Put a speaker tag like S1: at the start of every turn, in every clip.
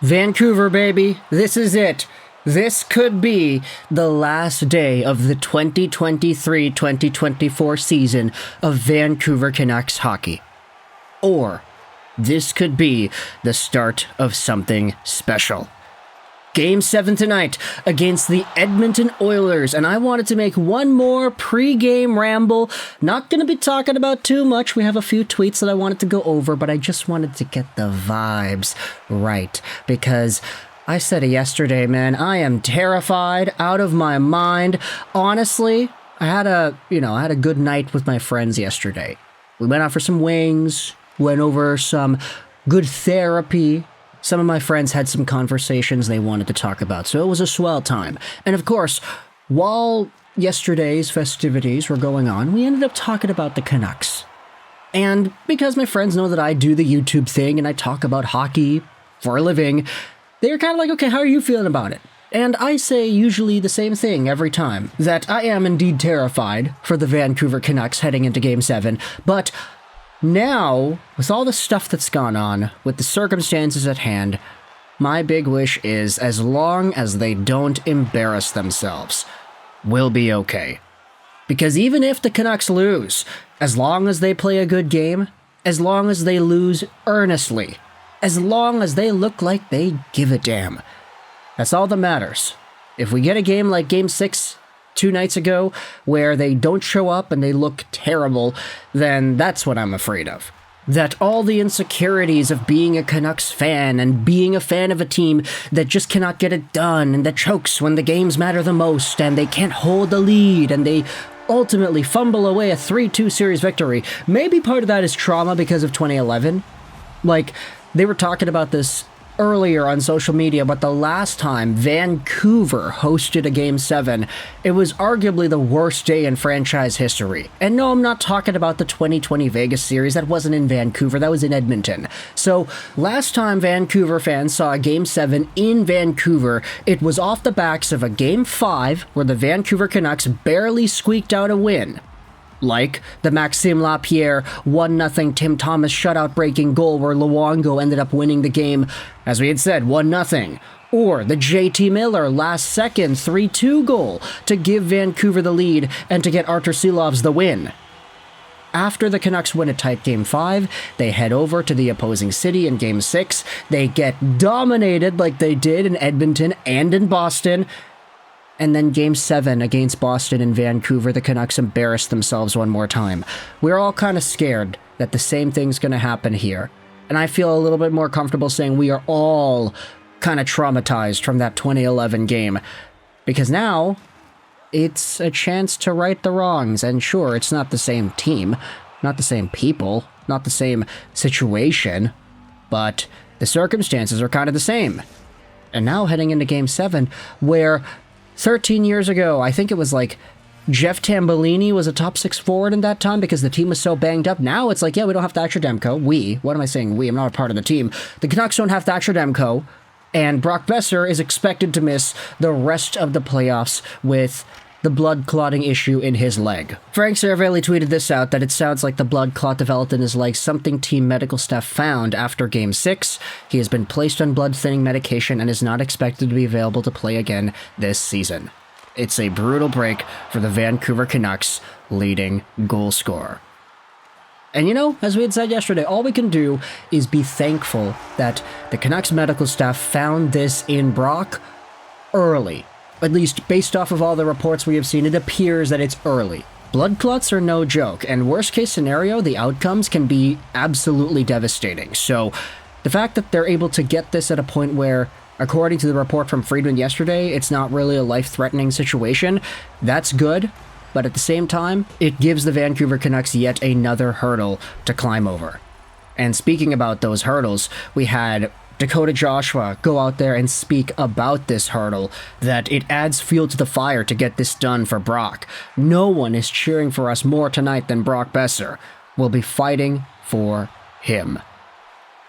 S1: Vancouver, baby, this is it. This could be the last day of the 2023-2024 season of Vancouver Canucks hockey. Or this could be the start of something special. Game 7 tonight against the Edmonton Oilers, and I wanted to make one more pre-game ramble. Not going to be talking about too much. We have a few tweets that I wanted to go over, but I just wanted to get the vibes right, because I said it yesterday, man. I am terrified, out of my mind. Honestly, I had a good night with my friends yesterday. We went out for some wings, went over some good therapy. Some of my friends had some conversations they wanted to talk about, so it was a swell time. And of course, while yesterday's festivities were going on, we ended up talking about the Canucks. And because my friends know that I do the YouTube thing and I talk about hockey for a living, they're kind of like, okay, how are you feeling about it? And I say usually the same thing every time, that I am indeed terrified for the Vancouver Canucks heading into Game 7, but now, with all the stuff that's gone on, with the circumstances at hand, my big wish is, as long as they don't embarrass themselves, we'll be okay. Because even if the Canucks lose, as long as they play a good game, as long as they lose earnestly, as long as they look like they give a damn, that's all that matters. If we get a game like Game 6 2 nights ago, where they don't show up and they look terrible, then that's what I'm afraid of. That all the insecurities of being a Canucks fan and being a fan of a team that just cannot get it done and that chokes when the games matter the most and they can't hold the lead and they ultimately fumble away a 3-2 series victory. Maybe part of that is trauma because of 2011. Like, they were talking about this earlier on social media, but the last time Vancouver hosted a Game 7, it was arguably the worst day in franchise history. And no, I'm not talking about the 2020 Vegas series. That wasn't in Vancouver, that was in Edmonton. So, last time Vancouver fans saw a Game 7 in Vancouver, it was off the backs of a Game 5 where the Vancouver Canucks barely squeaked out a win. Like the Maxime Lapierre 1-0 Tim Thomas shutout-breaking goal where Luongo ended up winning the game, as we had said, 1-0. Or the JT Miller last-second 3-2 goal to give Vancouver the lead and to get Arturs Silovs the win. After the Canucks win a tight Game 5, they head over to the opposing city in Game 6. They get dominated like they did in Edmonton and in Boston. And then Game 7 against Boston and Vancouver, the Canucks embarrassed themselves one more time. We're all kind of scared that the same thing's going to happen here. And I feel a little bit more comfortable saying we are all kind of traumatized from that 2011 game. Because now, it's a chance to right the wrongs. And sure, it's not the same team, not the same people, not the same situation, but the circumstances are kind of the same. And now heading into Game 7, where 13 years ago, I think it was like Jeff Tambellini was a top 6 forward in that time because the team was so banged up. Now it's like, yeah, we don't have Thatcher Demko. What am I saying? I'm not a part of the team. The Canucks don't have Thatcher Demko, and Brock Boeser is expected to miss the rest of the playoffs with the blood clotting issue in his leg. Frank Cervelli tweeted this out, that it sounds like the blood clot developed in his leg, something team medical staff found after Game 6. He has been placed on blood thinning medication and is not expected to be available to play again this season. It's a brutal break for the Vancouver Canucks leading goal scorer. And as we had said yesterday, all we can do is be thankful that the Canucks medical staff found this in Brock early. At least based off of all the reports we have seen, it appears that it's early. Blood clots are no joke, and worst case scenario, the outcomes can be absolutely devastating. So the fact that they're able to get this at a point where, according to the report from Friedman yesterday, it's not really a life-threatening situation, that's good. But at the same time, it gives the Vancouver Canucks yet another hurdle to climb over. And speaking about those hurdles, we had Dakota Joshua go out there and speak about this hurdle, that it adds fuel to the fire to get this done for Brock. No one is cheering for us more tonight than Brock Boeser. We'll be fighting for him.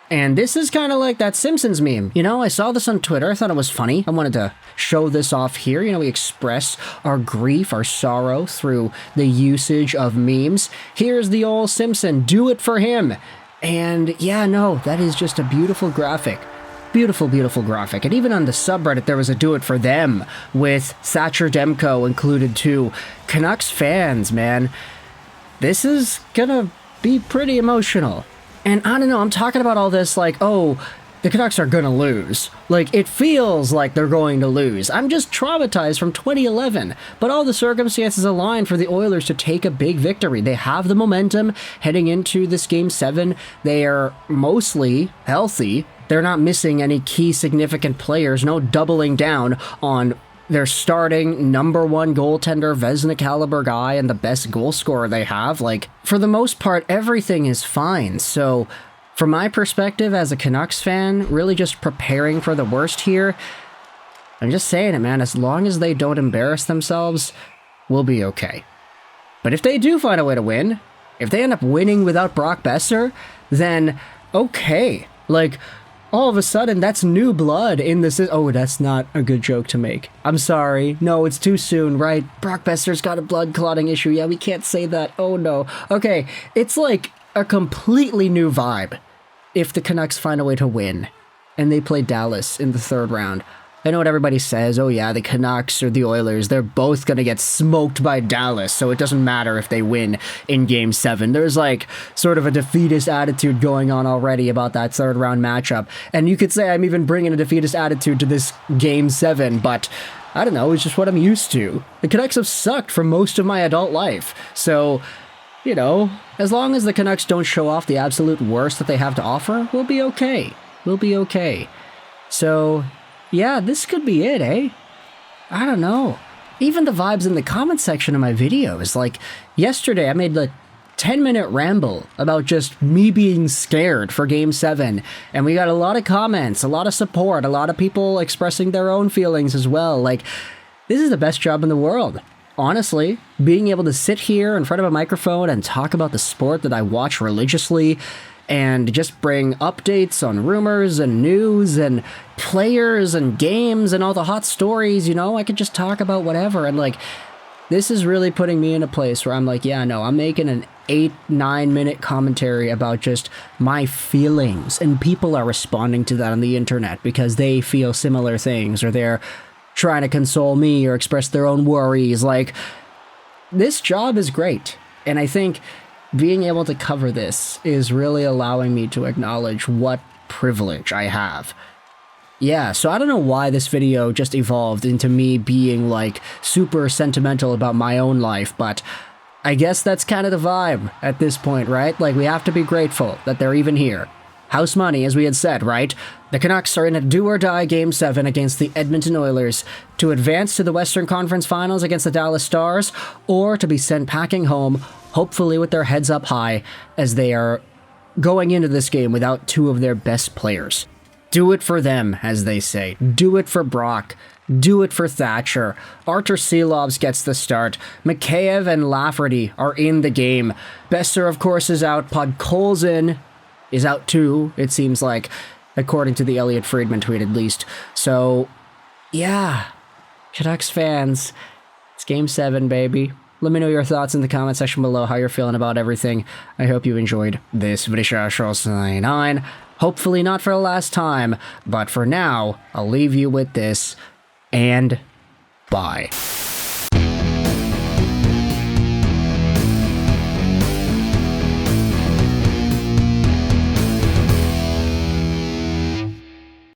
S1: And this is kind of like that Simpsons meme. I saw this on Twitter. I thought it was funny. I wanted to show this off here. We express our grief, our sorrow through the usage of memes. Here's the old Simpson. Do it for him. And yeah, no, that is just a beautiful graphic. Beautiful, beautiful graphic. And even on the subreddit, there was a do it for them with Thatcher Demko included too. Canucks fans, man, this is gonna be pretty emotional. And I don't know, I'm talking about all this like, oh, the Canucks are gonna lose. Like, it feels like they're going to lose. I'm just traumatized from 2011. But all the circumstances align for the Oilers to take a big victory. They have the momentum heading into this Game 7. They are mostly healthy. They're not missing any key significant players. No doubling down on their starting number one goaltender, Vezina caliber guy, and the best goal scorer they have. Like, for the most part, everything is fine. So, from my perspective as a Canucks fan, really just preparing for the worst here, I'm just saying it, man, as long as they don't embarrass themselves, we'll be okay. But if they do find a way to win, if they end up winning without Brock Boeser, then okay. Like, all of a sudden, that's new blood in this. Oh, that's not a good joke to make. I'm sorry. No, it's too soon, right? Brock Boeser's got a blood clotting issue. Yeah, we can't say that. Oh, no. Okay, it's like a completely new vibe if the Canucks find a way to win and they play Dallas in the third round. I know what everybody says, oh yeah, the Canucks or the Oilers, they're both going to get smoked by Dallas, so it doesn't matter if they win in Game 7. There's like sort of a defeatist attitude going on already about that third round matchup. And you could say I'm even bringing a defeatist attitude to this Game 7, but I don't know, it's just what I'm used to. The Canucks have sucked for most of my adult life, so you know, as long as the Canucks don't show off the absolute worst that they have to offer, we'll be okay. We'll be okay. So, yeah, this could be it, eh? I don't know. Even the vibes in the comment section of my videos. Like, yesterday I made a 10-minute ramble about just me being scared for Game 7. And we got a lot of comments, a lot of support, a lot of people expressing their own feelings as well. Like, this is the best job in the world. Honestly, being able to sit here in front of a microphone and talk about the sport that I watch religiously and just bring updates on rumors and news and players and games and all the hot stories, you know, I could just talk about whatever. And like, this is really putting me in a place where I'm like, yeah, no, I'm making an 8-9 minute commentary about just my feelings, and people are responding to that on the internet because they feel similar things, or they're trying to console me or express their own worries. Like, this job is great. And I think being able to cover this is really allowing me to acknowledge what privilege I have. Yeah, so I don't know why this video just evolved into me being like super sentimental about my own life, but I guess that's kind of the vibe at this point, right? Like, we have to be grateful that they're even here. House money, as we had said, right? The Canucks are in a do-or-die Game 7 against the Edmonton Oilers to advance to the Western Conference Finals against the Dallas Stars, or to be sent packing home, hopefully with their heads up high, as they are going into this game without two of their best players. Do it for them, as they say. Do it for Brock. Do it for Thatcher. Arturs Silovs gets the start. Mikheyev and Lafferty are in the game. Boeser, of course, is out. Podkolzin is out too, it seems like, according to the Elliot Friedman tweet at least. So, yeah, Canucks fans, it's Game 7, baby. Let me know your thoughts in the comment section below, how you're feeling about everything. I hope you enjoyed this video. Hopefully not for the last time, but for now, I'll leave you with this, and bye.